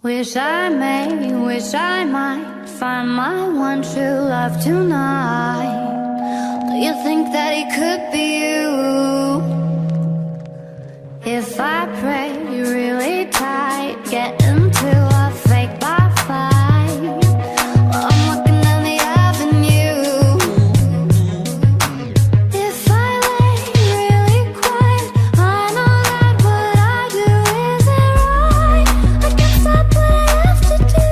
Wish I might find my one true love tonight. Do you think that it could be you? If I pray really tight, get into a fake bar fight, while I'm walking down the avenue. If I lay really quiet, I know that what I do isn't right. I can't stop what I have to do.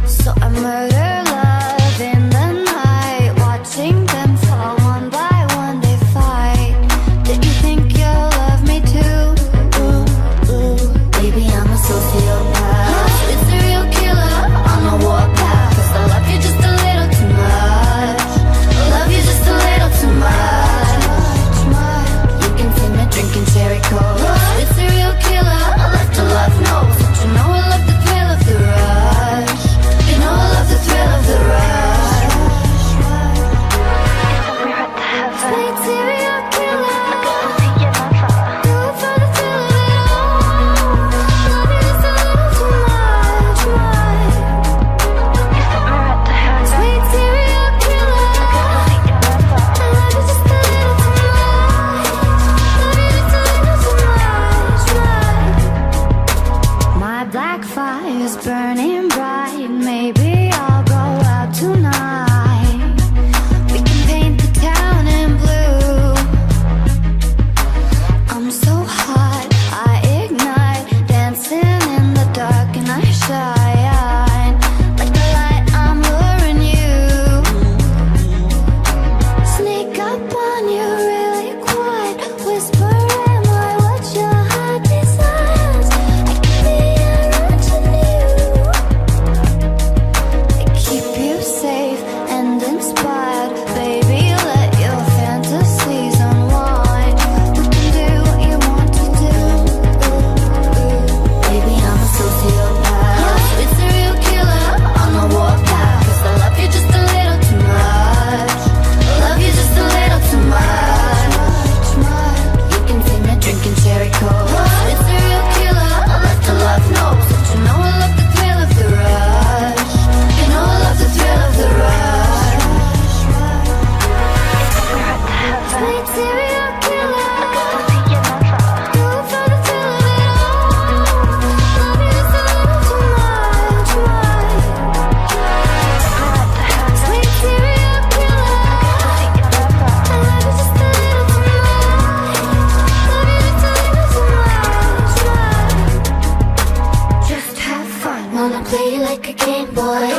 So I murder love in the night, watching them fall one by one. They fight. Do you think you'll love me too? Baby, I'm a sociopath. It's a real killer on the warpath. 'Cause I love you just a little too much. I love you just a little too much. You can see me drinking cherry coke. It's a real killer. I left to love notes. But you know I love the thrill of the rush. You know I love the thrill of the rush. Sweet serial killer. Do it for the thrill of it all. Love you just a little too much. Sweet serial killer. I love you just a little too much. Love you just a little too much. My black fire's burning bright. Maybe I'll go out tonight. We can paint the town in blue. I'm so hot, I ignite, dancing in the dark and I shine. Like the light, I'm luring you. Sneak up on you really quiet, whispering my what your heart desires. I can be around you. I keep you safe and inspired. Baby, let your fantasies unwind. We can do what you want to do. Baby, I'm a sociopath. It's a real killer on the warpath. 'Cause I love you just a little too much. I love you just a little too much. You can see me drinking cherry coke. It's a real killer. I left to love notes. But you know I love the thrill of the rush. You know I love the thrill of the rush. Sweet serial killer. Do it for the thrill of it all. Love you just a little too much. Sweet serial killer. I love you just a little too much. Love you just a little too much. Just have fun. Wanna play like a Game Boy.